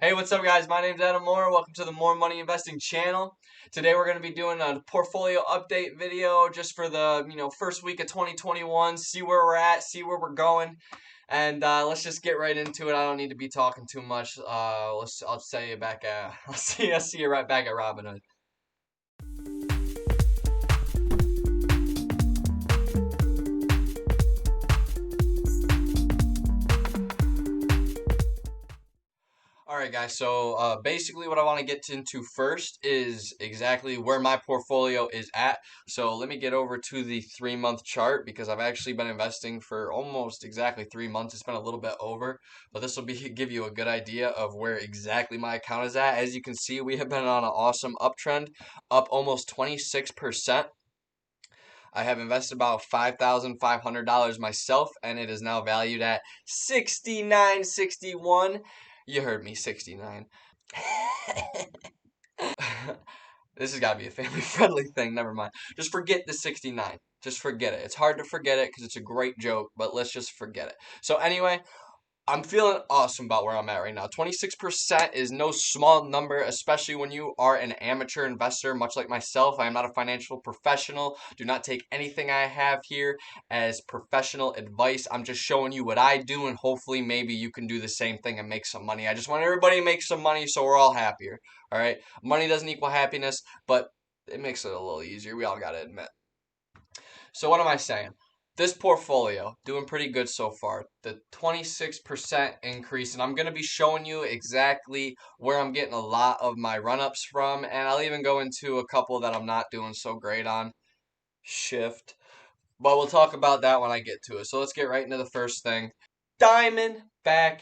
Hey, what's up, guys? My name's Adam Moore. Welcome to the More Money Investing channel. Today we're going to be doing a portfolio update video just for the first week of 2021. See where we're at, see where we're going, and let's just get right into it. I don't need to be talking too much. I'll see you back at I'll see you right back at Robinhood. Alright guys, so basically what I want to get into first is exactly where my portfolio is at. So let me get over to the 3-month chart because I've actually been investing for almost exactly 3 months. It's been a little bit over, but this will give you a good idea of where exactly my account is at. As you can see, we have been on an awesome uptrend, up almost 26%. I have invested about $5,500 myself, and it is now valued at 69.61. You heard me, 69. This has got to be a family friendly thing. Never mind. Just forget the 69. Just forget it. It's hard to forget it because it's a great joke, but let's just forget it. So anyway, I'm feeling awesome about where I'm at right now. 26% is no small number, especially when you are an amateur investor, much like myself. I am not a financial professional. Do not take anything I have here as professional advice. I'm just showing you what I do, and hopefully maybe you can do the same thing and make some money. I just want everybody to make some money so we're all happier. All right? Money doesn't equal happiness, but it makes it a little easier. We all got to admit. So what am I saying? This portfolio doing pretty good so far. The 26% increase, and I'm going to be showing you exactly where I'm getting a lot of my run-ups from, and I'll even go into a couple that I'm not doing so great on. Shift. But we'll talk about that when I get to it. So let's get right into the first thing. Diamondback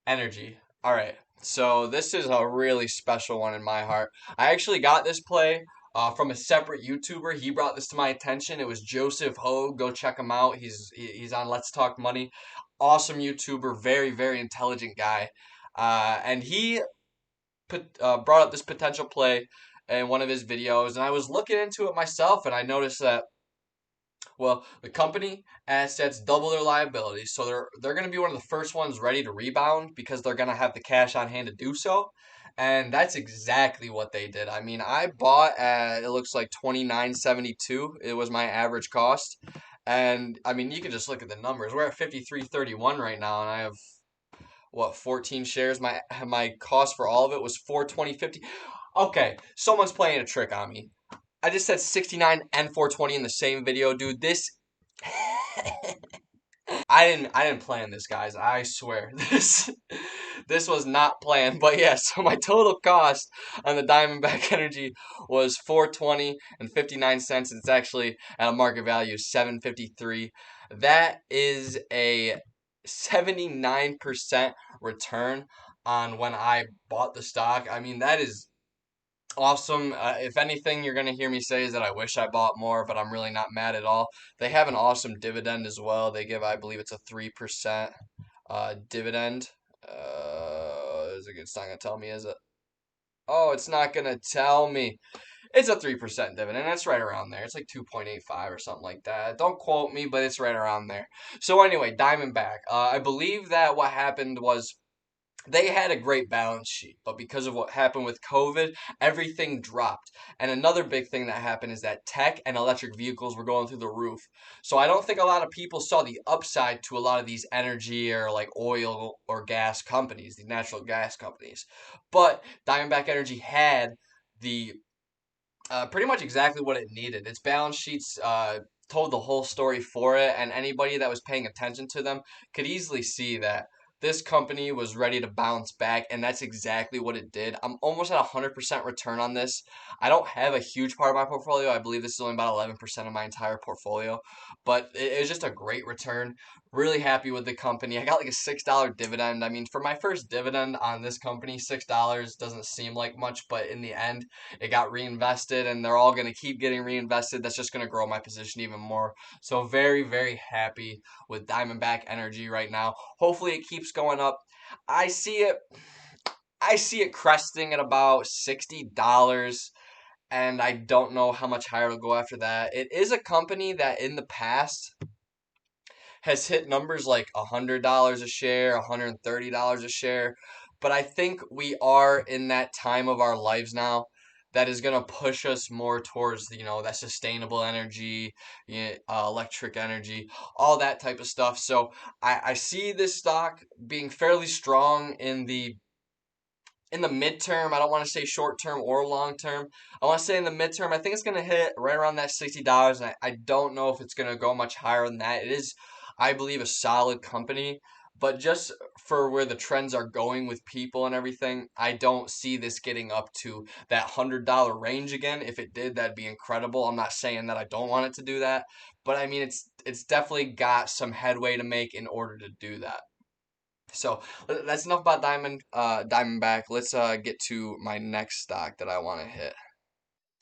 Energy. All right. So this is a really special one in my heart. I actually got this play from a separate YouTuber. He brought this to my attention. It was Joseph Hogue. Go check him out. He's on Let's Talk Money. Awesome YouTuber. Very, very intelligent guy. And he brought up this potential play in one of his videos. And I was looking into it myself, and I noticed that, well, the company assets double their liabilities, so they're going to be one of the first ones ready to rebound because they're going to have the cash on hand to do so. And that's exactly what they did. I mean, I bought at, it looks like 29.72. It was my average cost. And I mean, you can just look at the numbers. We're at 53.31 right now, and I have what, 14 shares. My cost for all of it was 420.50. Okay, someone's playing a trick on me. I just said 69 and 420 in the same video, dude. This I didn't plan this, guys. I swear. This was not planned. But yeah, so my total cost on the Diamondback Energy was 420 and 59 cents. It's actually at a market value of 753. That is a 79% return on when I bought the stock. I mean, that is awesome. If anything, you're going to hear me say is that I wish I bought more, but I'm really not mad at all. They have an awesome dividend as well. They give, I believe it's a 3% dividend. It's not going to tell me, is it? Oh, it's not going to tell me. It's a 3% dividend. That's right around there. It's like 2.85 or something like that. Don't quote me, but it's right around there. So anyway, Diamondback. I believe that what happened was they had a great balance sheet, but because of what happened with COVID, everything dropped. And another big thing that happened is that tech and electric vehicles were going through the roof. So I don't think a lot of people saw the upside to a lot of these energy or like oil or gas companies, these natural gas companies. But Diamondback Energy had the pretty much exactly what it needed. Its balance sheets told the whole story for it, and anybody that was paying attention to them could easily see that this company was ready to bounce back, and that's exactly what it did. I'm almost at 100% return on this. I don't have a huge part of my portfolio. I believe this is only about 11% of my entire portfolio, but it was just a great return. Really happy with the company. I got like a $6 dividend. I mean, for my first dividend on this company, $6 doesn't seem like much, but in the end, it got reinvested, and they're all going to keep getting reinvested. That's just going to grow my position even more. So very, very happy with Diamondback Energy right now. Hopefully it keeps going up. I see it I see it cresting at about $60, and I don't know how much higher it'll go after that. It is a company that in the past has hit numbers like $100 a share, $130 a share. but I think we are in that time of our lives now that is going to push us more towards, that sustainable energy, electric energy, all that type of stuff. So I see this stock being fairly strong in the midterm. I don't want to say short term or long term. I want to say in the midterm. I think it's going to hit right around that $60. And I don't know if it's going to go much higher than that. It is, I believe, a solid company. But just for where the trends are going with people and everything, I don't see this getting up to that $100 range again. If it did, that'd be incredible. I'm not saying that I don't want it to do that, but I mean it's definitely got some headway to make in order to do that. So that's enough about Diamondback. Let's get to my next stock that I want to hit.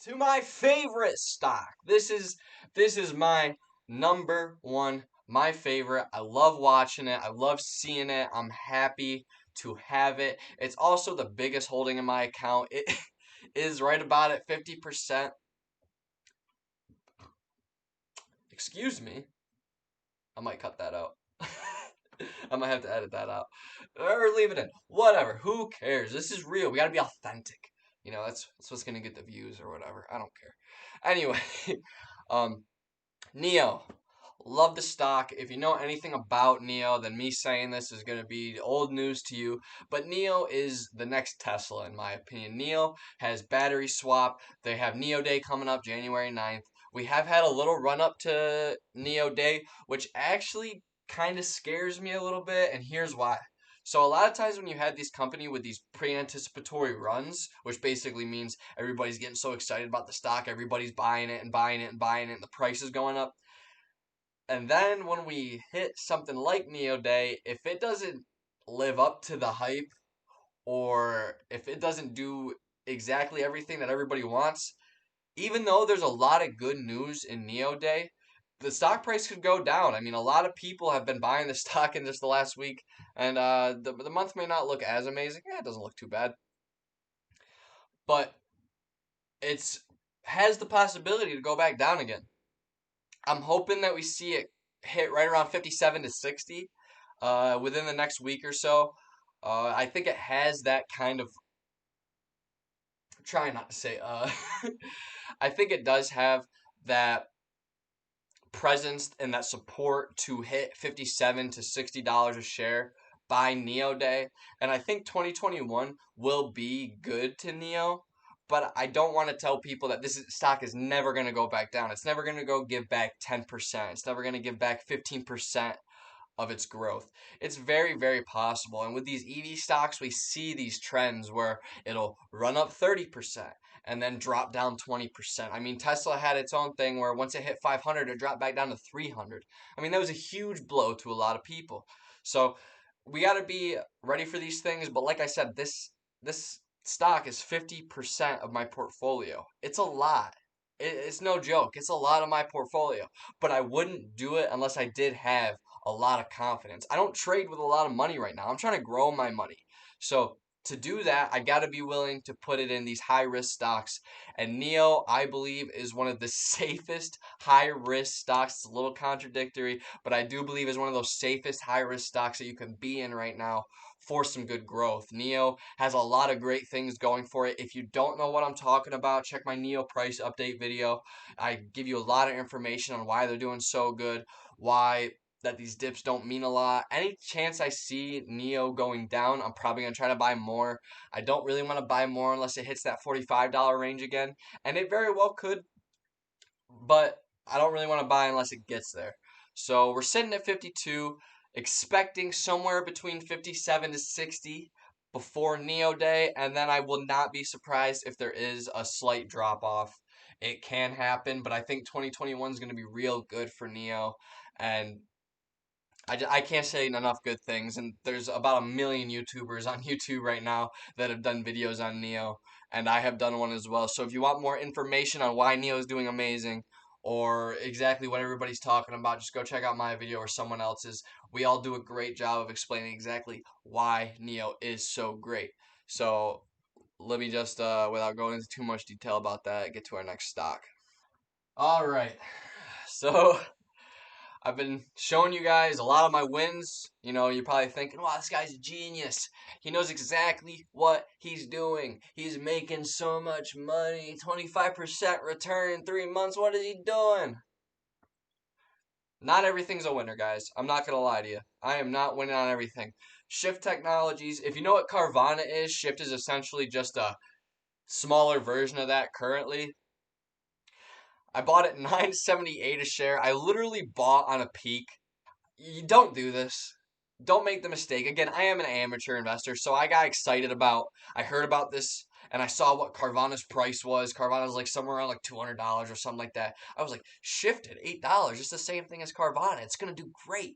To my favorite stock. This is my number one, my favorite. I love watching it. I love seeing it. I'm happy to have it. It's also the biggest holding in my account. It is right about at 50%. Excuse me. I might cut that out. I might have to edit that out. Or leave it in. Whatever. Who cares? This is real. We gotta be authentic. That's what's gonna get the views or whatever. I don't care. Anyway, um, Neo. Love the stock. If you know anything about Neo, then me saying this is going to be old news to you. But Neo is the next Tesla, in my opinion. Neo has battery swap. They have Neo Day coming up January 9th. We have had a little run up to Neo Day, which actually kind of scares me a little bit, and here's why. So a lot of times when you had these company with these pre-anticipatory runs, which basically means everybody's getting so excited about the stock, everybody's buying it and buying it and buying it, and the price is going up. And then when we hit something like Neo Day, if it doesn't live up to the hype or if it doesn't do exactly everything that everybody wants, even though there's a lot of good news in Neo Day, the stock price could go down. I mean, a lot of people have been buying the stock in just the last week, and the month may not look as amazing. Yeah, it doesn't look too bad, but it's has the possibility to go back down again. I'm hoping that we see it hit right around 57 to 60 within the next week or so. I think it has that kind of. Try not to say. I think it does have that presence and that support to hit 57 to $60 a share by Neo Day. And I think 2021 will be good to Neo. But I don't want to tell people that stock is never going to go back down. It's never going to go give back 10%. It's never going to give back 15% of its growth. It's very, very possible. And with these EV stocks, we see these trends where it'll run up 30% and then drop down 20%. I mean, Tesla had its own thing where once it hit 500, it dropped back down to 300. I mean, that was a huge blow to a lot of people. So we got to be ready for these things. But like I said, this stock is 50% of my portfolio. It's a lot. It's no joke. It's a lot of my portfolio. But I wouldn't do it unless I did have a lot of confidence. I don't trade with a lot of money right now. I'm trying to grow my money. So to do that, I got to be willing to put it in these high risk stocks. And Neo, I believe, is one of the safest high risk stocks. It's a little contradictory, but I do believe is one of those safest high risk stocks that you can be in right now for some good growth. Neo has a lot of great things going for it. If you don't know what I'm talking about, check my Neo price update video. I give you a lot of information on why they're doing so good, why that these dips don't mean a lot. Any chance I see Neo going down, I'm probably going to try to buy more. I don't really want to buy more unless it hits that $45 range again. And it very well could, but I don't really want to buy unless it gets there. So we're sitting at 52, expecting somewhere between 57 to 60 before Neo Day, and then I will not be surprised if there is a slight drop off. It can happen, but I think 2021 is going to be real good for Neo, and I can't say enough good things, and there's about a million YouTubers on YouTube right now that have done videos on Neo, and I have done one as well. So if you want more information on why Neo is doing amazing, or exactly what everybody's talking about, just go check out my video or someone else's. We all do a great job of explaining exactly why Neo is so great. So let me just, without going into too much detail about that, get to our next stock. All right. So I've been showing you guys a lot of my wins. You know, you're probably thinking, wow, this guy's a genius. He knows exactly what he's doing. He's making so much money. 25% return in 3 months. What is he doing? Not everything's a winner, guys. I'm not going to lie to you. I am not winning on everything. Shift Technologies, if you know what Carvana is, Shift is essentially just a smaller version of that currently. I bought it 9.78 a share. I literally bought on a peak. You don't do this. Don't make the mistake. Again, I am an amateur investor, so I got excited about. I heard about this and I saw what Carvana's price was. Carvana's like somewhere around like $200 or something like that. I was like, shifted $8. It's the same thing as Carvana. It's gonna do great.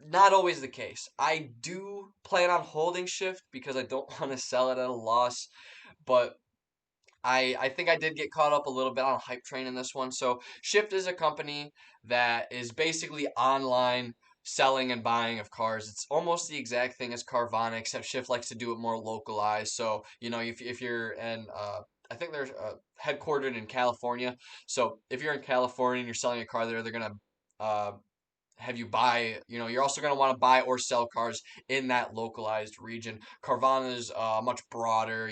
Not always the case. I do plan on holding Shift because I don't want to sell it at a loss, but I think I did get caught up a little bit on a hype train in this one. So Shift is a company that is basically online selling and buying of cars. It's almost the exact thing as Carvana, except Shift likes to do it more localized. So you know, if you're in, I think they're headquartered in California. So if you're in California and you're selling a car there, they're gonna uh, have you buy, you know, you're also going to want to buy or sell cars in that localized region. Carvana is much broader,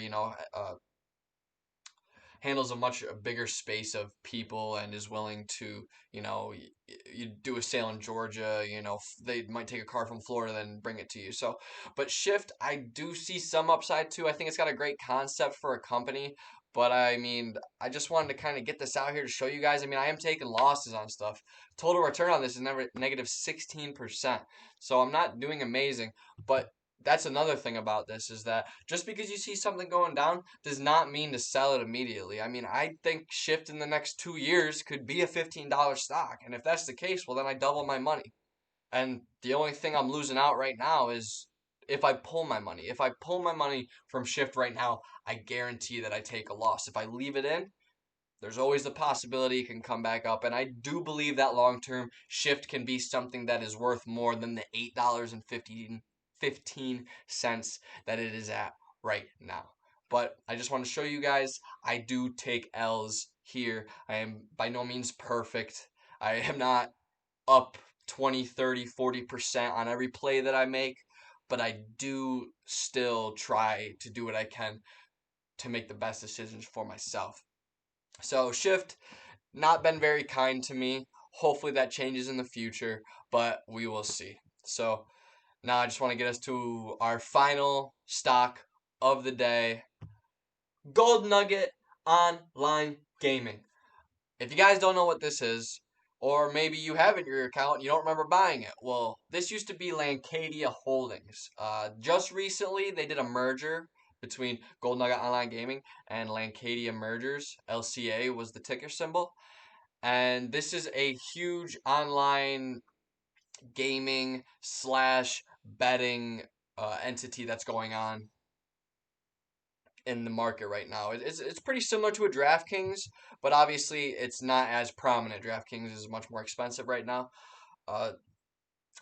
handles a much bigger space of people and is willing to, you do a sale in Georgia, they might take a car from Florida then bring it to you. So, but Shift, I do see some upside too. I think it's got a great concept for a company. But I mean, I just wanted to kind of get this out here to show you guys. I mean, I am taking losses on stuff. Total return on this is never negative 16%. So I'm not doing amazing. But that's another thing about this is that just because you see something going down does not mean to sell it immediately. I mean, I think Shift in the next 2 years could be a $15 stock. And if that's the case, well, then I double my money. And the only thing I'm losing out right now is if I pull my money. If I pull my money from Shift right now, I guarantee that I take a loss. If I leave it in, there's always the possibility it can come back up. And I do believe that long term Shift can be something that is worth more than the $8.15 that it is at right now. But I just want to show you guys I do take L's here. I am by no means perfect. I am not up 20, 30, 40% on every play that I make, but I do still try to do what I can to make the best decisions for myself. So Shift not been very kind to me. Hopefully that changes in the future, but we will see. So now I just want to get us to our final stock of the day. Gold Nugget Online Gaming. If you guys don't know what this is, or maybe you have it in your account and you don't remember buying it, well, this used to be Lancadia Holdings. Just recently, they did a merger between Gold Nugget Online Gaming and Lancadia Mergers. LCA was the ticker symbol. And this is a huge online gaming slash betting entity that's going on in the market right now. It's pretty similar to a DraftKings, but obviously it's not as prominent. DraftKings is much more expensive right now. Uh,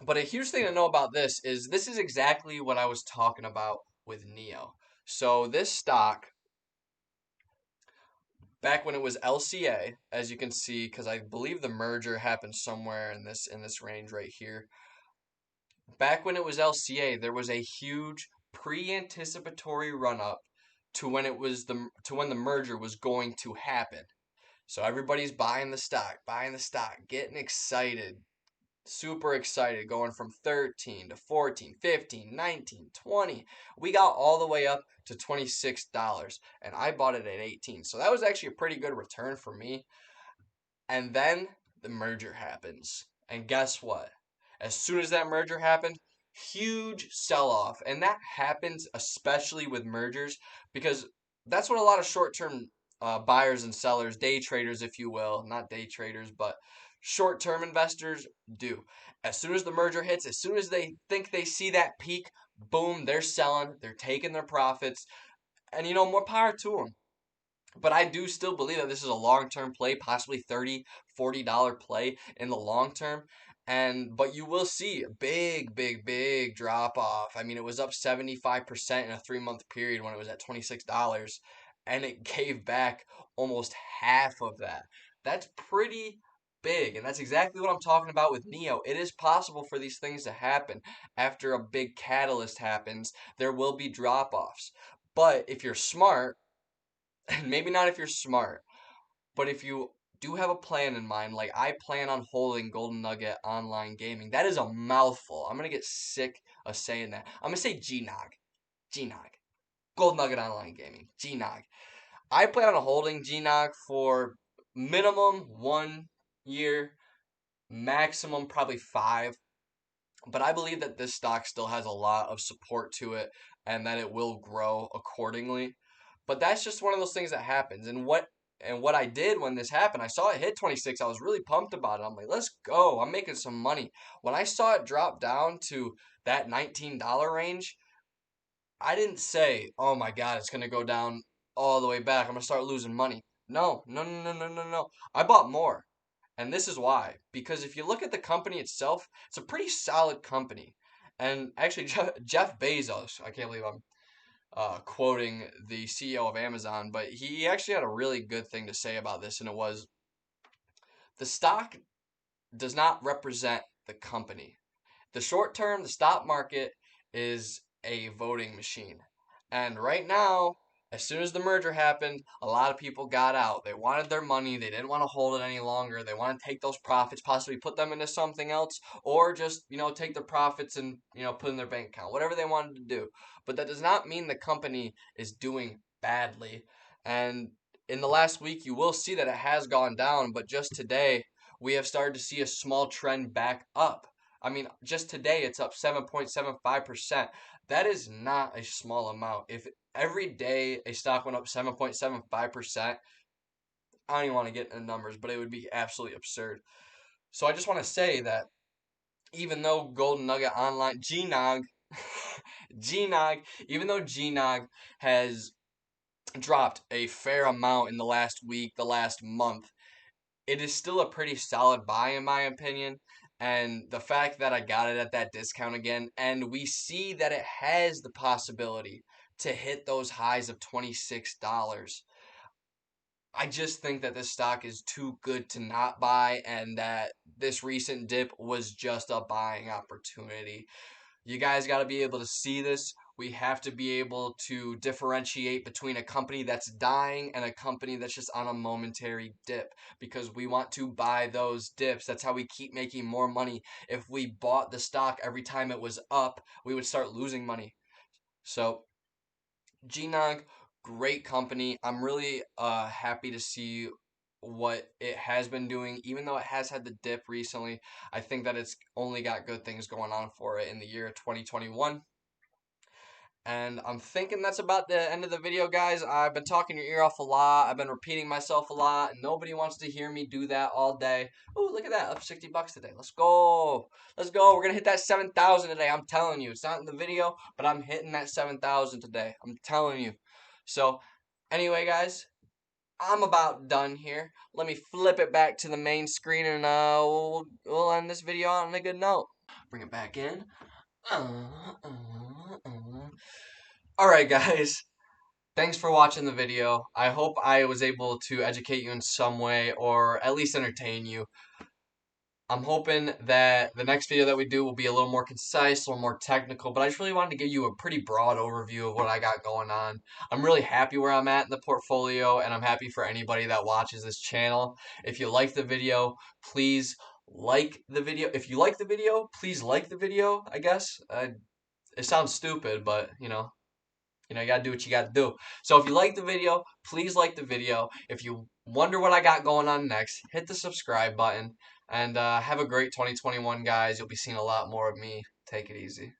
but a huge thing to know about this is exactly what I was talking about with Neo. So this stock, back when it was LCA, as you can see, because I believe the merger happened somewhere in this range right here. Back when it was LCA, there was a huge pre-anticipatory run-up to when the merger was going to happen. So everybody's buying the stock, getting excited, super excited, going from 13 to 14, 15, 19, 20. We got all the way up to $26 and I bought it at 18. So that was actually a pretty good return for me. And then the merger happens. And guess what? As soon as that merger happened, huge sell off. And that happens especially with mergers because that's what a lot of short term buyers and sellers, day traders, if you will, not day traders, but short term investors do. As soon as the merger hits, as soon as they think they see that peak, boom, they're selling, they're taking their profits. And more power to them. But I do still believe that this is a long-term play, possibly $30, $40 play in the long term. But you will see a big, big, big drop off. I mean, it was up 75% in a 3-month period when it was at $26, and it gave back almost half of that. That's pretty big. And that's exactly what I'm talking about with Neo. It is possible for these things to happen. After a big catalyst happens, there will be drop-offs. But if you're smart, and maybe not if you're smart, but if you do have a plan in mind, like I plan on holding Golden Nugget Online Gaming. That is a mouthful. I'm gonna get sick of saying that. I'm gonna say GNOG. GNOG. Golden Nugget Online Gaming. GNOG. I plan on holding GNOG for minimum 1 year, maximum probably 5. But I believe that this stock still has a lot of support to it and that it will grow accordingly. But that's just one of those things that happens. And what I did when this happened, I saw it hit 26. I was really pumped about it. I'm like, let's go. I'm making some money. When I saw it drop down to that $19 range, I didn't say, oh my God, it's going to go down all the way back. I'm going to start losing money. No, no, no, no, no, no, no. I bought more. And this is why. Because if you look at the company itself, it's a pretty solid company. And actually, Jeff Bezos, I can't believe I'm quoting the CEO of Amazon, but he actually had a really good thing to say about this, and it was the stock does not represent the company. The short term, the stock market is a voting machine. And right now, as soon as the merger happened, a lot of people got out. They wanted their money. They didn't want to hold it any longer. They want to take those profits, possibly put them into something else, or just, take their profits and, put in their bank account, whatever they wanted to do. But that does not mean the company is doing badly. And in the last week, you will see that it has gone down, but just today, we have started to see a small trend back up. I mean, just today it's up 7.75%. That is not a small amount. If every day a stock went up 7.75%, I don't even want to get into numbers, but it would be absolutely absurd. So I just want to say that even though Golden Nugget Online, GNOG, GNOG, even though GNOG has dropped a fair amount in the last week, the last month, it is still a pretty solid buy in my opinion. And the fact that I got it at that discount again, and we see that it has the possibility to hit those highs of $26. I just think that this stock is too good to not buy, and that this recent dip was just a buying opportunity. You guys got to be able to see this. We have to be able to differentiate between a company that's dying and a company that's just on a momentary dip, because we want to buy those dips. That's how we keep making more money. If we bought the stock every time it was up, we would start losing money. So, GNOG, great company. I'm really happy to see what it has been doing, even though it has had the dip recently. I think that it's only got good things going on for it in the year 2021. And I'm thinking that's about the end of the video, guys. I've been talking your ear off a lot. I've been repeating myself a lot, and nobody wants to hear me do that all day. Oh, look at that, up $60 today. Let's go. Let's go. We're gonna hit that 7,000 today. I'm telling you. It's not in the video, but I'm hitting that 7,000 today. I'm telling you. So, anyway, guys, I'm about done here. Let me flip it back to the main screen, and we'll end this video on a good note. Bring it back in. Alright, guys. Thanks for watching the video. I hope I was able to educate you in some way, or at least entertain you. I'm hoping that the next video that we do will be a little more concise, a little more technical, but I just really wanted to give you a pretty broad overview of what I got going on. I'm really happy where I'm at in the portfolio, and I'm happy for anybody that watches this channel. If you like the video, please like the video. If you like the video, please like the video, I guess. It sounds stupid, but, you gotta do what you gotta do. So if you like the video, please like the video. If you wonder what I got going on next, hit the subscribe button. And have a great 2021, guys. You'll be seeing a lot more of me. Take it easy.